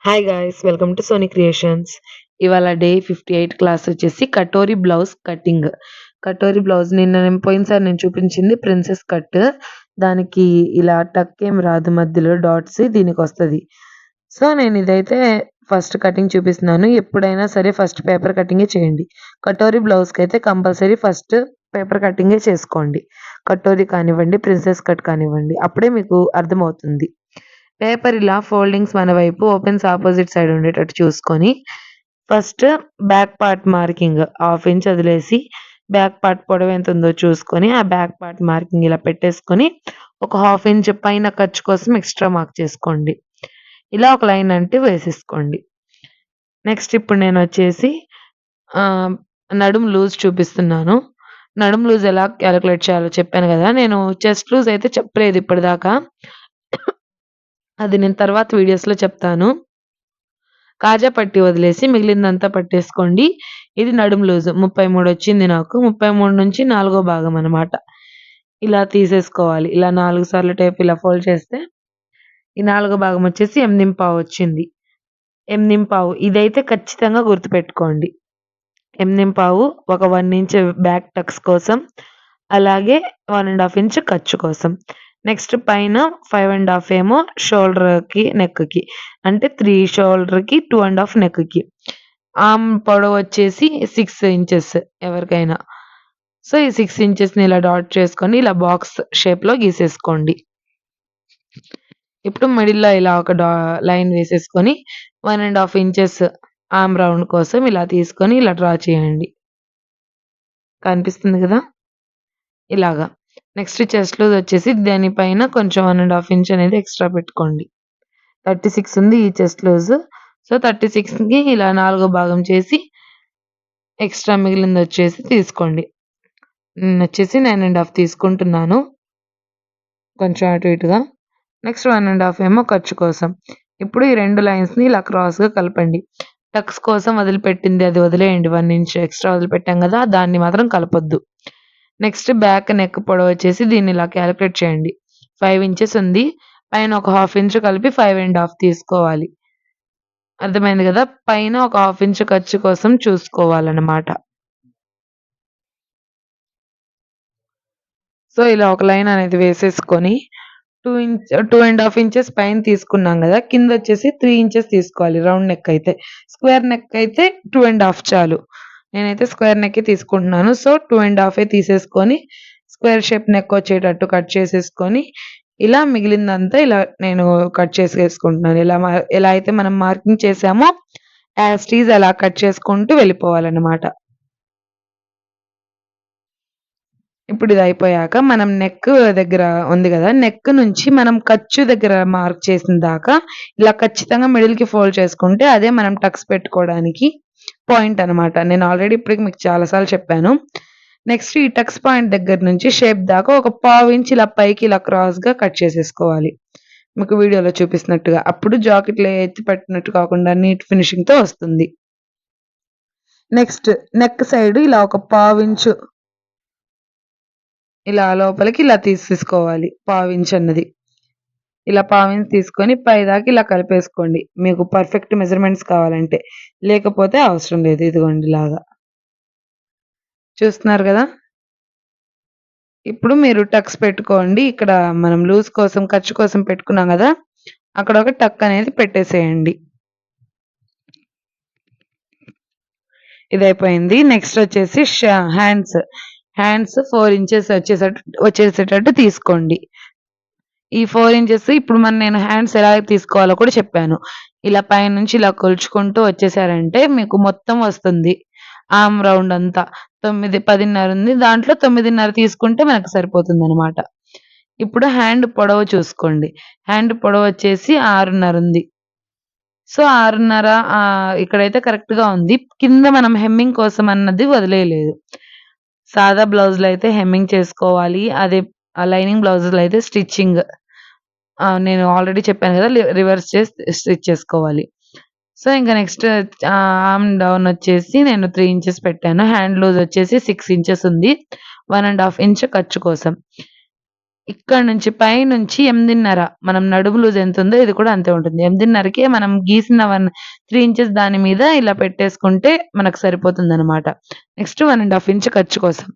Hi guys! Welcome to Sony creations. ఇవాళ day 58 class వచ్చేసి katori blouse cutting. Katori blouse నేను పోయినసారి చూపించింది ప్రిన్సెస్ కట్. దానికి ఇలా టక్ ఏం రాదు, మధ్యలో డాట్స్ దీనికొస్తది. సో, నేను ఇదైతే ఫస్ట్ కటింగ్ చూపిస్తున్నాను. ఎప్పుడైనా సరే ఫస్ట్ పేపర్ కటింగే చేయండి. కటోరీ బ్లౌజ్‌కైతే కంపల్సరీ ఫస్ట్ పేపర్ కటింగే చేసుకోండి. కటోరీ కానివ్వండి, ప్రిన్సెస్ కట్ కానివ్వండి. అప్పుడే మీకు అర్థమవుతుంది. పేపర్ ఇలా ఫోల్డింగ్స్ మన వైపు, ఓపెన్స్ ఆపోజిట్ సైడ్ ఉండేటట్టు చూసుకొని, first back part marking half inch వదిలేసి, బ్యాక్ పార్ట్ పొడవు ఎంత ఉందో చూసుకొని, ఆ బ్యాక్ పార్ట్ మార్కింగ్ ఇలా పెట్టేసుకొని, ఒక హాఫ్ ఇంచ్ పైన ఖర్చు కోసం ఎక్స్ట్రా మార్క్ చేసుకోండి. ఇలా ఒక లైన్ అంటే వేసేసుకోండి. నెక్స్ట్ ఇప్పుడు నేనొచ్చేసి నడుము లూజ్ చూపిస్తున్నాను. నడుము లూజ్ ఎలా కాలిక్యులేట్ చేయాలో చెప్పాను గదా! నేను చెస్ట్ లూజ్ అయితే చెప్పలేదు ఇప్పటిదాకా. అది నేను తర్వాత వీడియోస్‌లో చెప్తాను. కాజా పట్టి వదిలేసి మిగిలిందంతా పట్టేసుకోండి. ఇది నడుము లూజు 33 వచ్చింది నాకు. 33 నుంచి నాలుగో భాగం అనమాట. ఇలా తీసేసుకోవాలి. ఇలా 4 సార్లు టేప్ ఇలా ఫోల్డ్ చేస్తే, ఈ నాలుగో భాగం వచ్చేసి 8:15 వచ్చింది. 8:15 ఇదైతే ఖచ్చితంగా గుర్తుపెట్టుకోండి. 8:15 ఒక 1 ఇంచ్ బ్యాక్ టక్స్ కోసం, అలాగే 1 ½ ఇంచ్ ఖర్చు కోసం. నెక్స్ట్ పైన 5 ½ ఏమో షోల్డర్‌కి, నెక్‌కి. అంటే 3 షోల్డర్‌కి, 2 ½ నెక్‌కి. ఆర్మ్ పొడవొచ్చేసి 6 ఇంచెస్ ఎవరికైనా. సో, ఈ 6 ఇంచెస్‌ని ఇలా డాట్ చేసుకొని, ఇలా బాక్స్ షేప్‌లో గీసేసుకోండి. ఇప్పుడు మిడిల్‌లో ఇలా ఒక లైన్ వేసేసుకొని 1 ½ ఇంచెస్ ఆర్మ్ రౌండ్ కోసం ఇలా తీసుకొని ఇలా డ్రా చేయండి. కనిపిస్తుంది గదా! ఇలాగా. నెక్స్ట్ చెస్ట్ లూజ్ వచ్చేసి దానిపైన కొంచెం 1 ½ ఇంచ్ అనేది ఎక్స్‌ట్రా పెట్టుకోండి. 36 ఉంది ఈ చెస్ట్ లూజ్. సో, 36కి ఇలా నాలుగో భాగం చేసి ఎక్స్‌ట్రా మిగిలిందొచ్చేసి తీసుకోండి. నేనొచ్చేసి 9 ½ తీసుకుంటున్నాను. కొంచెం అటు ఇటుగా. నెక్స్ట్ 1 ½ ఏమో ఖర్చు కోసం. ఇప్పుడు ఈ 2 లైన్స్‌ని ఇలా క్రాస్‌గా కలపండి. టక్స్ కోసం వదిలిపెట్టింది అది వదిలేయండి. 1 ఇంచ్ ఎక్స్‌ట్రా వదిలిపెట్టాం గదా! దాన్ని మాత్రం కలపొద్దు. నెక్స్ట్ బ్యాక్ నెక్ పొడవొచ్చేసి దీన్ని ఇలా కాలిక్యులేట్ చేయండి. 5 ఇంచెస్ ఉంది. పైన ఒక హాఫ్ ఇంచ్ కలిపి 5 ½ తీసుకోవాలి. అర్థమైంది గదా! పైన ఒక హాఫ్ ఇంచ్ ఖర్చు కోసం చూసుకోవాలనమాట. సో, ఇలా ఒక లైన్ అనేది వేసేసుకొని 2 ½ ఇంచెస్ పైన తీసుకున్నాం గదా! కిందొచ్చేసి 3 ఇంచెస్ తీసుకోవాలి రౌండ్ నెక్ అయితే. స్క్వేర్ నెక్ అయితే 2 ½ చాలు. నేనైతే స్క్వేర్ నెక్కే తీసుకుంటున్నాను. సో, 2 ½ తీసేసుకొని స్క్వేర్ షేప్ నెక్ వచ్చేటట్టు కట్ చేసేసుకొని, ఇలా మిగిలిందంతా ఇలా నేను కట్ చేసేసుకుంటున్నాను. ఎలా అయితే మనం మార్కింగ్ చేసామో యాజ్ టీజ్ అలా కట్ చేసుకుంటూ వెళ్ళిపోవాలనమాట. ఇప్పుడు ఇదయిపోయాక మనం నెక్ దగ్గర ఉంది గదా! నెక్ నుంచి మనం ఖర్చు దగ్గర మార్క్ చేసిన దాకా ఇలా ఖచ్చితంగా మిడిల్‌కి ఫోల్డ్ చేసుకుంటే అదే మనం టక్స్ పెట్టుకోవడానికి పాయింట్ అనమాట. నేను ఆల్రెడీ ఇప్పటికి మీకు చాలా సార్లు చెప్పాను. నెక్స్ట్ ఈ టక్స్ పాయింట్ దగ్గర నుంచి షేప్ దాకా ఒక పావు ఇంచ్ ఇలా పైకి ఇలా క్రాస్‌గా కట్ చేసేసుకోవాలి. మీకు వీడియోలో చూపిస్తున్నట్టుగా. అప్పుడు జాకెట్‌లో ఎత్తి పట్టినట్టు కాకుండా నీట్ ఫినిషింగ్‌తో వస్తుంది. నెక్స్ట్ నెక్ సైడ్ ఇలా ఒక పావించు ఇలా లోపలికి ఇలా తీసేసుకోవాలి. పావించ్ అన్నది. ఇలా పావించి తీసుకొని పైదాకా ఇలా కలిపేసుకోండి. మీకు పర్ఫెక్ట్ మెజర్‌మెంట్స్ కావాలంటే. లేకపోతే అవసరం లేదు. ఇదిగోండి ఇలాగా. చూస్తున్నారు గదా! ఇప్పుడు మీరు టక్స్ పెట్టుకోండి. ఇక్కడ మనం లూజ్ కోసం, ఖర్చు కోసం పెట్టుకున్నాం గదా! అక్కడ ఒక టక్ అనేది పెట్టేసేయండి. ఇదయిపోయింది. నెక్స్ట్ వచ్చేసి హ్యాండ్స్. హ్యాండ్స్ 4 ఇంచెస్ వచ్చేసేటట్టు తీసుకోండి. ఈ 4 ఇంచెస్ ఇప్పుడు నేను హ్యాండ్స్ ఎలా తీసుకోవాలో కూడా చెప్పాను. ఇలా పైనుంచి ఇలా కొలుచుకుంటూ వచ్చేసారంటే మీకు మొత్తం వస్తుంది. ఆర్మ్ రౌండ్ అంతా. 10:30 ఉంది. దాంట్లో 9:30 తీసుకుంటే మనకు సరిపోతుందనమాట. ఇప్పుడు హ్యాండ్ పొడవు చూసుకోండి. హ్యాండ్ పొడవొచ్చేసి 6:30 ఉంది. సో, 6:30 ఇక్కడైతే కరెక్ట్‌గా ఉంది. కింద మనం హెమ్మింగ్ కోసం అన్నది వదిలేయలేదు. సాదా బ్లౌజ్‌లో అయితే హెమ్మింగ్ చేసుకోవాలి. అదే లైనింగ్ బ్లౌజులో అయితే స్టిచ్చింగ్. నేను ఆల్రెడీ చెప్పాను గదా! రివర్స్ చేసి స్టిచ్ చేసుకోవాలి. సో, ఇంక నెక్స్ట్ ఆర్మ్ డౌన్ వచ్చేసి నేను 3 ఇంచెస్ పెట్టాను. హ్యాండ్ లూజ్ వచ్చేసి 6 ఇంచెస్ ఉంది. 1 ½ ఇంచ్ ఖర్చు కోసం. ఇక్కడ నుంచి పైనుంచి 8:30 మనం నడుము లూజ్ ఎంతుందో ఇది కూడా అంతే ఉంటుంది. 8:30కే మనం గీసిన 3 ఇంచెస్ దాని మీద ఇలా పెట్టేసుకుంటే మనకు సరిపోతుందనమాట. నెక్స్ట్ 1 ½ ఇంచ్ ఖర్చు కోసం.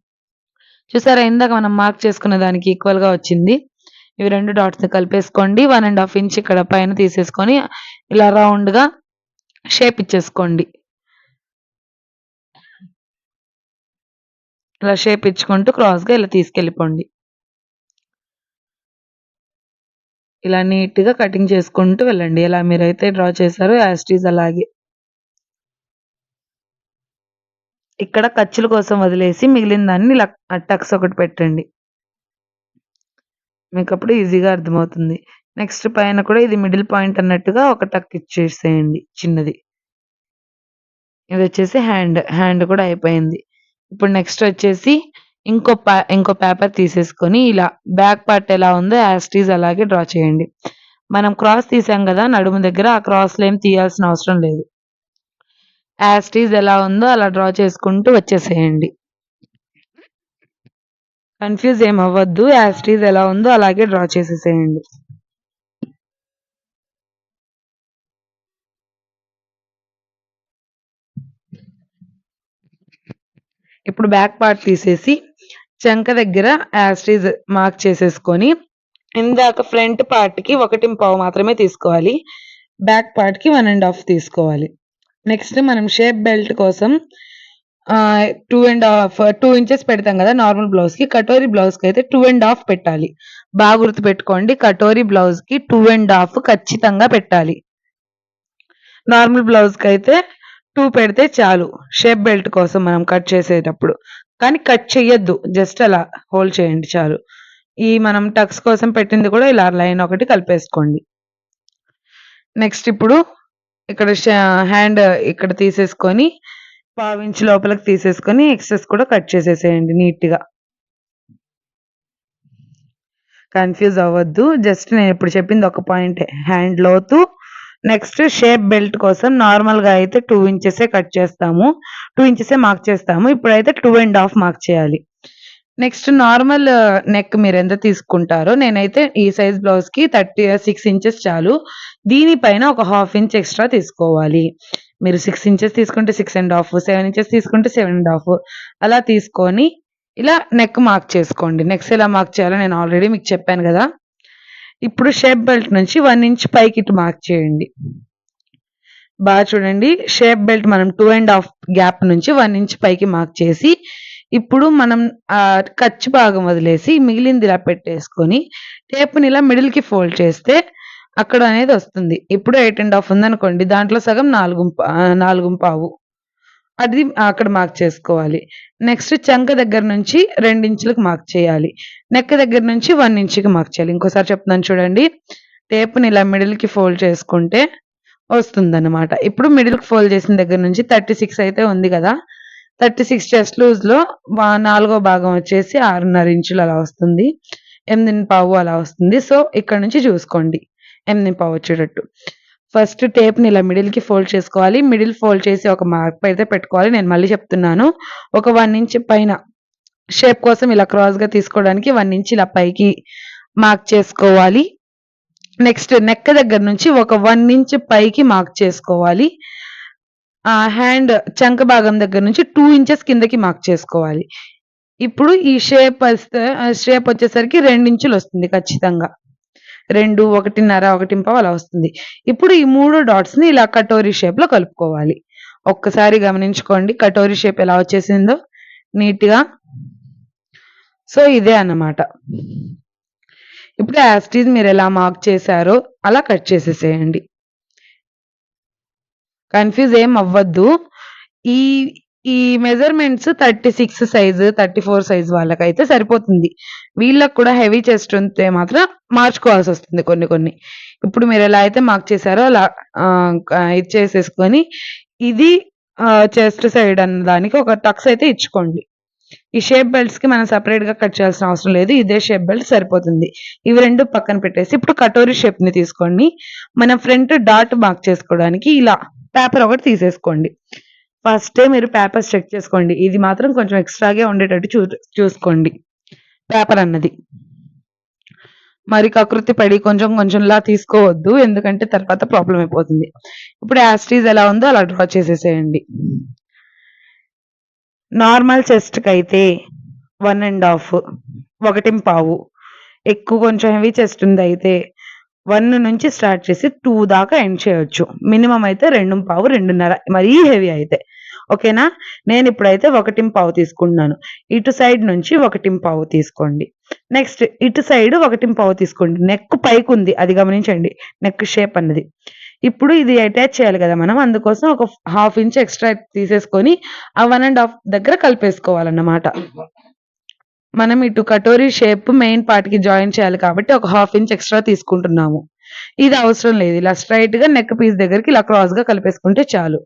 చూసారా ఇందాక మనం మార్క్ చేసుకున్న దానికి ఈక్వల్‌గా వచ్చింది. ఇవి 2 డాట్స్‌ని కలిపేసుకోండి. 1 ½ ఇంచ్ ఇక్కడ పైన తీసేసుకొని ఇలా రౌండ్‌గా షేప్ ఇచ్చేసుకోండి. ఇలా షేప్ ఇచ్చుకుంటూ క్రాస్‌గా ఇలా తీసుకెళ్ళిపోండి. ఇలా నీట్‌గా కటింగ్ చేసుకుంటూ వెళ్ళండి. ఎలా మీరైతే డ్రా చేసారో యాజ్ ఇట్ ఈజ్ అలాగే. ఇక్కడ ఖర్చుల కోసం వదిలేసి మిగిలిన దాన్ని ఇలా టక్స్ ఒకటి పెట్టండి. మీకప్పుడు ఈజీగా అర్థమవుతుంది. నెక్స్ట్ పైన కూడా ఇది మిడిల్ పాయింట్ అన్నట్టుగా ఒక టక్ ఇచ్చేసేయండి చిన్నది. ఇదొచ్చేసి హ్యాండ్ కూడా అయిపోయింది. ఇప్పుడు నెక్స్ట్ వచ్చేసి ఇంకో పేపర్ తీసేసుకొని ఇలా బ్యాక్ పార్ట్ ఎలా ఉందో యాజ్ ఇట్ ఈజ్ అలాగే డ్రా చేయండి. మనం క్రాస్ తీసాం గదా! నడుము దగ్గర ఆ క్రాస్‌లో ఏం తీయాల్సిన అవసరం లేదు. యాజ్ ఇట్ ఈజ్ ఎలా ఉందో అలా డ్రా చేసుకుంటూ వచ్చేసేయండి. కన్‌ఫ్యూజ్ ఏం అవ్వద్దు. యాజ్ ఇట్ ఈజ్ ఎలా ఉందో అలాగే డ్రా చేసేసేయండి. ఇప్పుడు బ్యాక్ పార్ట్ తీసేసి చంక దగ్గర యాజ్ ఇట్ ఈజ్ మార్క్ చేసేసుకొని ఇందాక ఫ్రంట్ పార్ట్‌కి 1.5 మాత్రమే తీసుకోవాలి. బ్యాక్ పార్ట్‌కి 1 ½ తీసుకోవాలి. నెక్స్ట్ మనం షేప్ బెల్ట్ కోసం 2 ఇంచెస్ పెడతాం కదా నార్మల్ బ్లౌజ్‌కి. కటోరీ బ్లౌజ్‌కైతే 2 ½ పెట్టాలి. బాగా గుర్తుపెట్టుకోండి. కటోరీ బ్లౌజ్‌కి 2 ½ ఖచ్చితంగా పెట్టాలి. నార్మల్ బ్లౌజ్‌కైతే 2 పెడితే చాలు. షేప్ బెల్ట్ కోసం మనం కట్ చేసేటప్పుడు. కానీ కట్ చెయ్యొద్దు. జస్ట్ అలా హోల్డ్ చేయండి చాలు. ఈ మనం టక్స్ కోసం పెట్టింది కూడా ఇలా లైన్ ఒకటి కలిపేసుకోండి. నెక్స్ట్ ఇప్పుడు ఇక్కడ హ్యాండ్ ఇక్కడ తీసేసుకొని పావించి లోపలికి తీసేసుకొని ఎక్సెస్ కూడా కట్ చేసేసేయండి నీట్‌గా. కన్‌ఫ్యూజ్ అవ్వద్దు. జస్ట్ నేను ఇప్పుడు చెప్పింది ఒక పాయింటే. హ్యాండ్ లోతు నెక్స్ట్ షేప్ బెల్ట్ కోసం నార్మల్‌గా అయితే 2 ఇంచెసే కట్ చేస్తాము. 2 ఇంచెసే మార్క్ చేస్తాము. ఇప్పుడైతే 2 ½ మార్క్ చేయాలి. నెక్స్ట్ నార్మల్ నెక్ మీరెంత తీసుకుంటారో నేనైతే ఈ సైజ్ బ్లౌజ్‌కి 6 ఇంచెస్ చాలు. దీనిపైన ఒక ½ ఇంచ్ ఎక్స్‌ట్రా తీసుకోవాలి. మీరు 6 ఇంచెస్ తీసుకుంటే 6 ½ 7 ఇంచెస్ తీసుకుంటే 7 ½ అలా తీసుకొని ఇలా నెక్ మార్క్ చేసుకోండి. నెక్స్ ఎలా మార్క్ చేయాలో నేను ఆల్రెడీ మీకు చెప్పాను గదా! ఇప్పుడు షేప్ బెల్ట్ నుంచి 1 ఇంచ్ పైకి ఇటు మార్క్ చేయండి. బాగా చూడండి. షేప్ బెల్ట్ మనం 2 ½ గ్యాప్ నుంచి 1 ఇంచ్ పైకి మార్క్ చేసి ఇప్పుడు మనం ఖర్చు భాగం వదిలేసి మిగిలింది ఇలా పెట్టేసుకొని టేప్‌ని ఇలా మిడిల్‌కి ఫోల్డ్ చేస్తే అక్కడ అనేది వస్తుంది. ఇప్పుడు 8 ½ ఉందనుకోండి. దాంట్లో సగం 4 అది అక్కడ మార్క్ చేసుకోవాలి. నెక్స్ట్ చంక దగ్గర నుంచి 2 ఇంచులకు మార్క్ చేయాలి. నెక్ దగ్గర నుంచి 1 ఇంచ్‌కి మార్క్ చేయాలి. ఇంకోసారి చెప్తున్నాను చూడండి. టేప్‌ని ఇలా మిడిల్‌కి ఫోల్డ్ చేసుకుంటే వస్తుందన్నమాట. ఇప్పుడు మిడిల్‌కి ఫోల్డ్ చేసిన దగ్గర నుంచి 36 అయితే ఉంది గదా! 36 చెస్ట్ లూజ్‌లో నాలుగో భాగం వచ్చేసి 6.5 ఇంచులు అలా వస్తుంది. 8.15 అలా వస్తుంది. సో, ఇక్కడ నుంచి చూసుకోండి. 8.15 వచ్చేటట్టు. ఫస్ట్ టేప్‌ని ఇలా మిడిల్‌కి ఫోల్డ్ చేసుకోవాలి. మిడిల్ ఫోల్డ్ చేసి ఒక మార్క్ అయితే పెట్టుకోవాలి. నేను మళ్ళీ చెప్తున్నాను. ఒక 1 ఇంచ్ పైన షేప్ కోసం ఇలా క్రాస్‌గా తీసుకోవడానికి 1 ఇంచ్ ఇలా పైకి మార్క్ చేసుకోవాలి. నెక్స్ట్ నెక్ దగ్గర నుంచి ఒక 1 ఇంచ్ పైకి మార్క్ చేసుకోవాలి. హ్యాండ్ చంక భాగం దగ్గర నుంచి 2 ఇంచెస్ కిందకి మార్క్ చేసుకోవాలి. ఇప్పుడు ఈ షేప్ వచ్చేసరికి 2 ఇంచులొస్తుంది ఖచ్చితంగా. 2, 1.5, 1.15 అలా వస్తుంది. ఇప్పుడు ఈ 3 డాట్స్‌ని ఇలా కటోరీ షేప్‌లో కలుపుకోవాలి. ఒక్కసారి గమనించుకోండి కటోరీ షేప్ ఎలా వచ్చేసిందో నీట్‌గా. సో, ఇదే అన్నమాట. ఇప్పుడు యాజ్ ఇట్ ఈజ్ మీరెలా మార్క్ చేశారో అలా కట్ చేసేసేయండి. కన్‌ఫ్యూజ్ ఏం అవ్వద్దు. ఈ ఈ మెజర్‌మెంట్స్ 36 సైజు, 34 సైజ్ వాళ్ళకైతే సరిపోతుంది. వీళ్ళకి కూడా హెవీ చెస్ట్ ఉంటే మాత్రం మార్చుకోవాల్సొస్తుంది కొన్ని. ఇప్పుడు మీరెలా అయితే మార్క్ చేశారో అలా ఇది చేసేసుకొని ఇది చెస్ట్ సైడ్ అన్న దానికి ఒక టక్స్ అయితే ఇచ్చుకోండి. ఈ షేప్ బెల్ట్స్‌కి మనం సెపరేట్‌గా కట్ చేయాల్సిన అవసరం లేదు. ఇదే షేప్ బెల్ట్ సరిపోతుంది. ఇవి 2 పక్కన పెట్టేసి ఇప్పుడు కటోరీ షేప్‌ని తీసుకోండి. మనం ఫ్రంట్ డాట్ మార్క్ చేసుకోవడానికి ఇలా పేపర్ ఒకటి తీసేసుకోండి. ఫస్టే మీరు పేపర్స్ చెక్ చేసుకోండి. ఇది మాత్రం కొంచెం ఎక్స్‌ట్రా‌గే ఉండేటట్టు చూసుకోండి పేపర్ అన్నది. మరి కకృతి పడి కొంచెం కొంచెంలా తీసుకోవద్దు. ఎందుకంటే తర్వాత ప్రాబ్లమ్ అయిపోతుంది. ఇప్పుడు యాజ్ ఇట్ ఈజ్ ఎలా ఉందో అలా డ్రా చేసేసేయండి. నార్మల్ చెస్ట్‌కైతే 1 ½ 1.5 ఎక్కువ కొంచెం హెవీ చెస్ట్ ఉందయితే 1 నుంచి స్టార్ట్ చేసి 2 దాకా ఎండ్ చేయొచ్చు. మినిమమ్ అయితే 2.5, 2.5 మరీ హెవీ అయితే. ఓకేనా? నేనిప్పుడైతే 1.5 తీసుకుంటున్నాను. ఇటు సైడ్ నుంచి 1.5 తీసుకోండి. నెక్స్ట్ ఇటు సైడ్ 1.5 తీసుకోండి. నెక్ పైకుంది అది గమనించండి. నెక్ షేప్ అన్నది. ఇప్పుడు ఇది అటాచ్ చేయాలి కదా మనం. అందుకోసం ఒక 1/2 ఇంచ్ ఎక్స్‌ట్రా తీసేసుకొని ఆ 1 ½ దగ్గర కలిపేసుకోవాలన్నమాట. మనం ఇటు కటోరీ షేప్ మెయిన్ పార్ట్‌కి జాయిన్ చేయాలి కాబట్టి ఒక 1/2 ఇంచ్ ఎక్స్‌ట్రా తీసుకుంటున్నాము. ఇది అవసరం లేదు. ఇలా స్ట్రెయిట్‌గా నెక్ పీస్ దగ్గరికి ఇలా క్రాస్‌గా కలిపేసుకుంటే చాలు.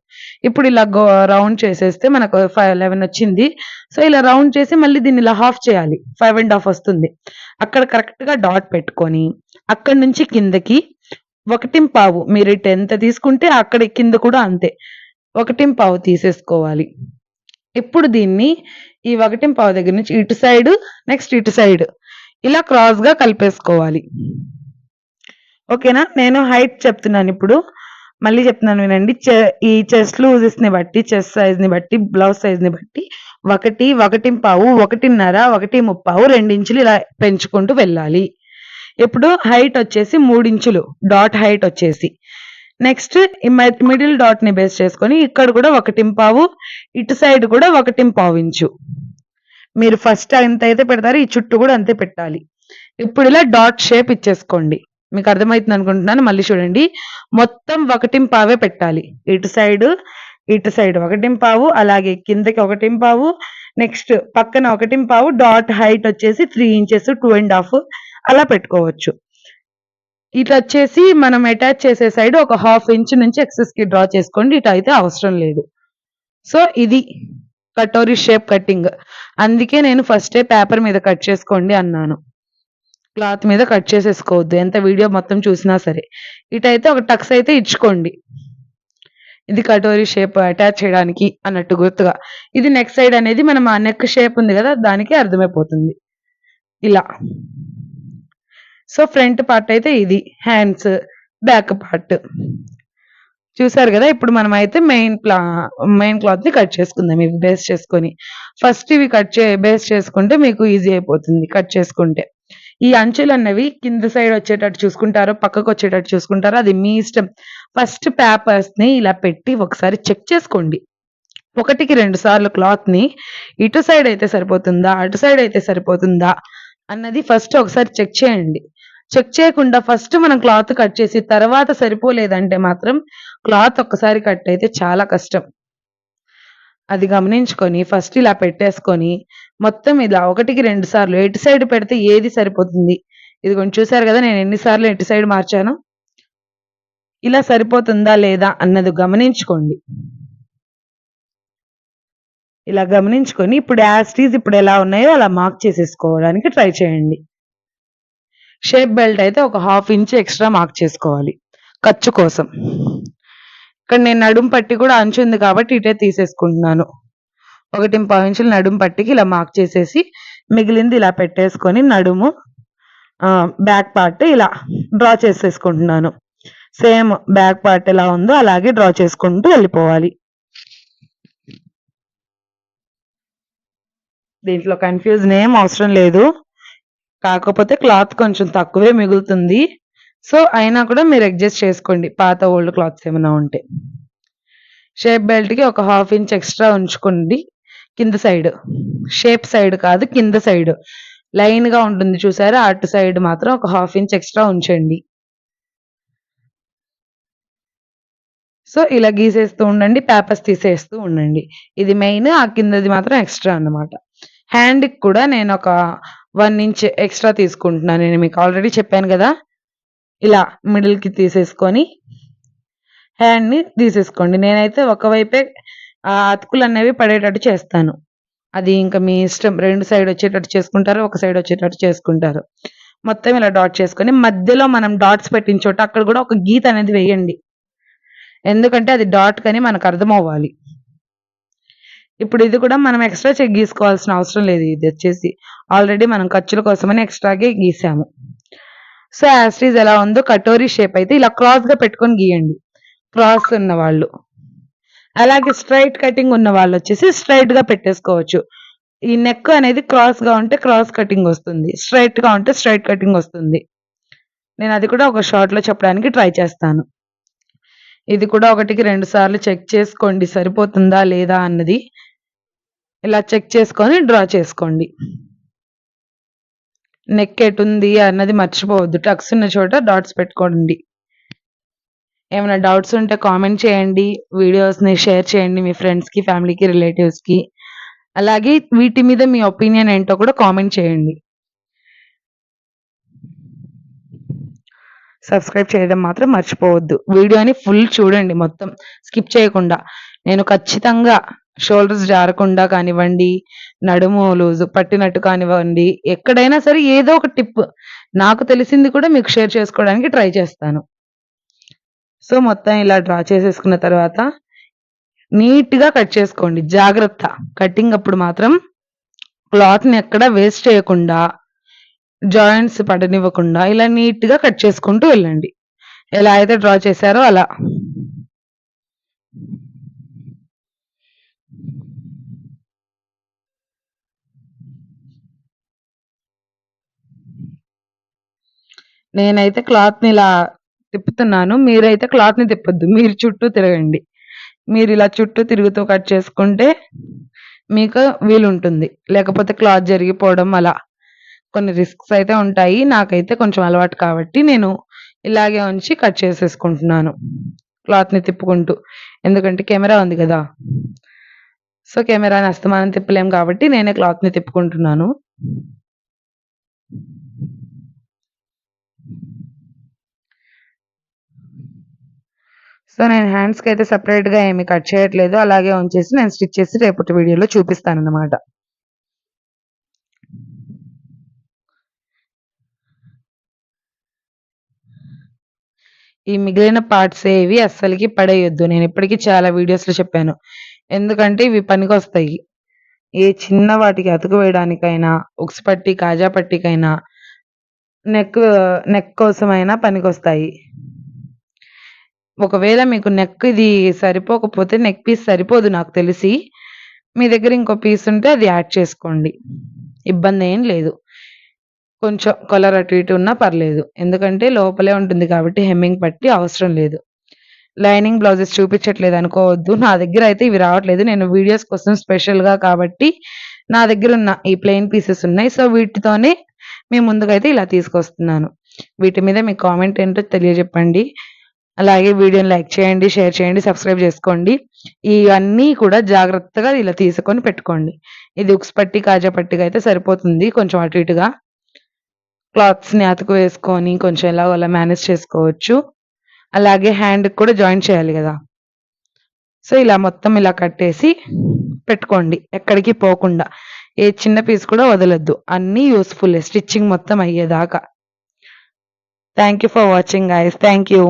ఇప్పుడు ఇలా రౌండ్ చేసేస్తే మనకు 11 వచ్చింది. సో, ఇలా రౌండ్ చేసి మళ్ళీ దీన్ని ఇలా హాఫ్ చేయాలి. 5 ½ వస్తుంది. అక్కడ కరెక్ట్‌గా డాట్ పెట్టుకొని అక్కడి నుంచి కిందకి 1.5 మీరు ఇటు ఎంత తీసుకుంటే అక్కడ కింద కూడా అంతే. 1.5 తీసేసుకోవాలి. ఇప్పుడు దీన్ని ఈ 1.5 దగ్గర నుంచి ఇటు సైడ్, నెక్స్ట్ ఇటు సైడ్ ఇలా క్రాస్‌గా కలిపేసుకోవాలి. ఓకేనా? నేను హైట్ చెప్తున్నానిప్పుడు. మళ్ళీ చెప్తున్నాను వినండి. ఈ చెస్ట్ లూజెస్‌ని బట్టి, చెస్ట్ సైజ్‌ని బట్టి, బ్లౌజ్ సైజ్‌ని బట్టి 1, 1.5, 1.5, 1.30, 2 ఇంచులు ఇలా పెంచుకుంటూ వెళ్ళాలి. ఇప్పుడు హైట్ వచ్చేసి 3 ఇంచులు డాట్ హైట్ వచ్చేసి. నెక్స్ట్ ఈ మిడిల్ డాట్‌ని బేస్ చేసుకొని ఇక్కడ కూడా 1.5 ఇటు సైడ్ కూడా 1.5 ఇంచు. మీరు ఫస్ట్ ఎంతైతే పెడతారో ఈ చుట్టూ కూడా అంతే పెట్టాలి. ఇప్పుడు ఇలా డాట్ షేప్ ఇచ్చేసుకోండి. మీకు అర్థమైతుంది అనుకుంటున్నాను. మళ్ళీ చూడండి. మొత్తం 1.5 పెట్టాలి. ఇటు సైడ్ 1.5 అలాగే కిందకి 1.5 నెక్స్ట్ పక్కన 1.5 డాట్ హైట్ వచ్చేసి 3 ఇంచెస్ 2 ½ అలా పెట్టుకోవచ్చు. ఇటొచ్చేసి మనం అటాచ్ చేసే సైడ్ ఒక 1/2 ఇంచ్ నుంచి ఎక్సెస్‌కి డ్రా చేసుకోండి. ఇటైతే అవసరం లేదు. సో, ఇది కటోరీ షేప్ కటింగ్. అందుకే నేను ఫస్టే పేపర్ మీద కట్ చేసుకోండి అన్నాను. క్లాత్ మీద కట్ చేసేసుకోవద్దు. ఎంత వీడియో మొత్తం చూసినా సరే. ఇటైతే ఒక టక్స్ అయితే ఇచ్చుకోండి. ఇది కటోరీ షేప్ అటాచ్ చేయడానికి అన్నట్టు గుర్తుగా. ఇది నెక్ సైడ్ అనేది మనం ఆ నెక్ షేప్ ఉంది కదా! దానికి అర్థమైపోతుంది. ఇలా. సో, ఫ్రంట్ పార్ట్ అయితే ఇది. Hands, back part. చూసారు గదా! ఇప్పుడు మనమైతే మెయిన్ క్లాత్‌ని కట్ చేసుకుందాం ఇవి బేస్ చేసుకొని. ఫస్ట్ ఇవి బేస్ చేసుకుంటే మీకు ఈజీ అయిపోతుంది కట్ చేసుకుంటే. ఈ అంచులన్నవి కింద సైడ్ వచ్చేటట్టు చూసుకుంటారో, పక్కకొచ్చేటట్టు చూసుకుంటారో అది మీ ఇష్టం. ఫస్ట్ పేపర్స్‌ని ఇలా పెట్టి ఒకసారి చెక్ చేసుకోండి. 1కి 2 సార్లు క్లాత్‌ని ఇటు సైడ్ అయితే సరిపోతుందా? అటు సైడ్ అయితే సరిపోతుందా? అన్నది ఫస్ట్ ఒకసారి చెక్ చేయండి. చెక్ చేయకుండా ఫస్ట్ మనం క్లాత్ కట్ చేసి తర్వాత సరిపోలేదంటే మాత్రం క్లాత్ ఒక్కసారి కట్ అయితే చాలా కష్టం. అది గమనించుకొని ఫస్ట్ ఇలా పెట్టేసుకొని మొత్తం ఇలా 1కి 2 సార్లు ఎటు సైడ్ పెడితే ఏది సరిపోతుంది? ఇదిగోండి చూసారు గదా! నేను ఎన్ని సార్లు ఎటు సైడ్ మార్చానో? ఇలా సరిపోతుందా లేదా అన్నది గమనించుకోండి. ఇలా గమనించుకొని ఇప్పుడు యాజ్ ఇట్ ఈజ్ ఇప్పుడు ఎలా ఉన్నాయో అలా మార్క్ చేసేసుకోవడానికి ట్రై చేయండి. షేప్ బెల్ట్ అయితే ఒక 1/2 ఇంచ్ ఎక్స్‌ట్రా మార్క్ చేసుకోవాలి. ఖర్చు కోసం. ఇక్కడ నేను నడుం పట్టి కూడా అంచు ఉంది కాబట్టి ఇటే తీసేసుకుంటున్నాను. 1.5 ఇంచులు నడుం పట్టికి ఇలా మార్క్ చేసేసి మిగిలింది ఇలా పెట్టేసుకొని నడుము బ్యాక్ పార్ట్ ఇలా డ్రా చేసేసుకుంటున్నాను. సేమ్ బ్యాక్ పార్ట్ ఎలా ఉందో అలాగే డ్రా చేసుకుంటూ వెళ్ళిపోవాలి. దీంట్లో కన్‌ఫ్యూజన్ ఏం అవసరం లేదు. కాకపోతే క్లాత్ కొంచెం తక్కువే మిగులుతుంది. సో, అయినా కూడా మీరు అడ్జస్ట్ చేసుకోండి. పాత ఓల్డ్ క్లాత్స్ ఏమైనా ఉంటే. షేప్ బెల్ట్‌కి ఒక 1/2 ఇంచ్ ఎక్స్‌ట్రా ఉంచుకోండి. కింద సైడ్. షేప్ సైడ్ కాదు కింద సైడ్. లైన్‌గా ఉంటుంది చూసారా? అటు సైడ్ మాత్రం ఒక 1/2 ఇంచ్ ఎక్స్‌ట్రా ఉంచండి. సో, ఇలా గీసేస్తూ ఉండండి. పేపర్స్ తీసేస్తూ ఉండండి. ఇది మెయిన్. ఆ కిందది మాత్రం ఎక్స్‌ట్రా అన్నమాట. హ్యాండ్‌కి కూడా నేను ఒక 1 ఇంచ్ ఎక్స్‌ట్రా తీసుకుంటున్నాను. నేను మీకు ఆల్రెడీ చెప్పాను గదా! ఇలా మిడిల్‌కి తీసేసుకొని హ్యాండ్‌ని తీసేసుకోండి. నేనైతే ఒకవైపే అతుకులనేవి పడేటట్టు చేస్తాను. అది ఇంక మీ ఇష్టం. 2 సైడ్ వచ్చేటట్టు చేసుకుంటారు. ఒక సైడ్ వచ్చేటట్టు చేసుకుంటారు. మొత్తం ఇలా డాట్ చేసుకొని మధ్యలో మనం డాట్స్ పెట్టిన చోట అక్కడ కూడా ఒక గీత అనేది వేయండి. ఎందుకంటే అది డాట్ కని మనకు అర్థమవ్వాలి. ఇప్పుడు ఇది కూడా మనం ఎక్స్‌ట్రా చెక్ గీసుకోవాల్సిన అవసరం లేదు. ఇది వచ్చేసి ఆల్రెడీ మనం ఖర్చుల కోసమని ఎక్స్‌ట్రాగే గీసాము. సో యాస్టీజ్ ఎలా ఉందో కటోరీ షేప్ అయితే ఇలా క్రాస్ గా పెట్టుకొని గీయండి, క్రాస్ ఉన్న వాళ్ళు. అలాగే స్ట్రైట్ కటింగ్ ఉన్న వాళ్ళు వచ్చేసి స్ట్రైట్ గా పెట్టేసుకోవచ్చు. ఈ నెక్ అనేది క్రాస్ గా ఉంటే క్రాస్ కటింగ్ వస్తుంది, స్ట్రైట్ గా ఉంటే స్ట్రైట్ కటింగ్ వస్తుంది. నేను అది కూడా ఒక షార్ట్ లో చెప్పడానికి ట్రై చేస్తాను. ఇది కూడా 1కి 2 సార్లు చెక్ చేసుకోండి సరిపోతుందా లేదా అన్నది. ఇలా చెక్ చేసుకొని డ్రా చేసుకోండి. నెక్ ఎటుంది అన్నది మర్చిపోవద్దు. టక్స్ ఉన్న చోట డాట్స్ పెట్టుకోండి. ఏమైనా డౌట్స్ ఉంటే కామెంట్ చేయండి. వీడియోస్‌ని షేర్ చేయండి మీ ఫ్రెండ్స్‌కి, ఫ్యామిలీకి, రిలేటివ్స్‌కి. అలాగే వీటి మీద మీ ఒపీనియన్ ఏంటో కూడా కామెంట్ చేయండి. సబ్స్క్రైబ్ చేయడం మాత్రం మర్చిపోవద్దు. వీడియోని ఫుల్ చూడండి మొత్తం స్కిప్ చేయకుండా. నేను ఖచ్చితంగా షోల్డర్స్ జారకుండా కానివ్వండి, నడుము లూజ్ పట్టినట్టు కానివ్వండి, ఎక్కడైనా సరే ఏదో ఒక టిప్ నాకు తెలిసింది కూడా మీకు షేర్ చేసుకోవడానికి ట్రై చేస్తాను. సో, మొత్తం ఇలా డ్రా చేసేసుకున్న తర్వాత నీట్‌గా కట్ చేసుకోండి. జాగ్రత్త. కటింగ్ అప్పుడు మాత్రం క్లాత్‌ని ఎక్కడ వేస్ట్ చేయకుండా, జాయింట్స్ పడనివ్వకుండా ఇలా నీట్‌గా కట్ చేసుకుంటూ వెళ్ళండి. ఎలా అయితే డ్రా చేశారో అలా. నేనైతే క్లాత్‌ని ఇలా తిప్పుతున్నాను. మీరైతే క్లాత్‌ని తిప్పొద్దు. మీరు చుట్టూ తిరగండి. మీరిలా చుట్టూ తిరుగుతూ కట్ చేసుకుంటే మీకు వీలుంటుంది. లేకపోతే క్లాత్ జరిగిపోవడం అలా కొన్ని రిస్క్స్ అయితే ఉంటాయి. నాకైతే కొంచెం అలవాటు కాబట్టి నేను ఇలాగే ఉంచి కట్ చేసేసుకుంటున్నాను, క్లాత్‌ని తిప్పుకుంటూ. ఎందుకంటే కెమెరా ఉంది గదా! సో, కెమెరాని అస్తమానం తిప్పలేం కాబట్టి నేనే క్లాత్‌ని తిప్పుకుంటున్నాను. సో, నేను హ్యాండ్స్‌కైతే సెపరేట్‌గా ఏమి కట్ చేయట్లేదు. అలాగే ఉంచేసి నేను స్టిచ్ చేసి రేపటి వీడియోలో చూపిస్తానన్నమాట. ఈ మిగిలిన పార్ట్స్ ఏవి అస్సలకి పడేయొద్దు. నేనిప్పటికి చాలా వీడియోస్‌లో చెప్పాను. ఎందుకంటే ఇవి పనికొస్తాయి. ఏ చిన్న వాటికి అతుకు వేయడానికైనా, ఉక్స్ పట్టి, కాజా పట్టీకైనా, నెక్ నెక్ కోసమైనా పనికొస్తాయి. ఒకవేళ మీకు నెక్ ఇది సరిపోకపోతే నెక్ పీస్ సరిపోదు నాకు తెలిసి. మీ దగ్గర ఇంకో పీస్ ఉంటే అది యాడ్ చేసుకోండి. ఇబ్బందేం లేదు. కొంచెం కలర్ అటు ఇటు ఉన్నా పర్లేదు. ఎందుకంటే లోపలే ఉంటుంది కాబట్టి హెమ్మింగ్ పట్టి అవసరం లేదు. లైనింగ్ బ్లౌజెస్ చూపించట్లేదు అనుకోవద్దు. నా దగ్గర అయితే ఇవి రావట్లేదు. నేను వీడియోస్ కోసం స్పెషల్‌గా కాబట్టి నా దగ్గరున్న ఈ ప్లెయిన్ పీసెస్ ఉన్నాయి. సో, వీటితోనే మీ ముందుకైతే ఇలా తీసుకొస్తున్నాను. వీటి మీద మీ కామెంట్ ఏంటో తెలియజెప్పండి. అలాగే వీడియోని లైక్ చేయండి, షేర్ చేయండి, సబ్స్క్రైబ్ చేసుకోండి. ఇవన్నీ కూడా జాగ్రత్తగా ఇలా తీసుకొని పెట్టుకోండి. ఇది ఉక్స్ పట్టి, కాజా పట్టిగా అయితే సరిపోతుంది. కొంచెం అటు ఇటుగా క్లాత్స్‌ని అతుకు వేసుకొని కొంచెం ఎలాగో అలా మేనేజ్ చేసుకోవచ్చు. అలాగే హ్యాండ్‌కి కూడా జాయిన్ చేయాలి గదా! సో, ఇలా మొత్తం ఇలా కట్టేసి పెట్టుకోండి. ఎక్కడికి పోకుండా. ఏ చిన్న పీస్ కూడా వదలొద్దు. అన్నీ యూజ్‌ఫుల్లే స్టిచ్చింగ్ మొత్తం అయ్యేదాకా. Thank you for watching guys. Thank you.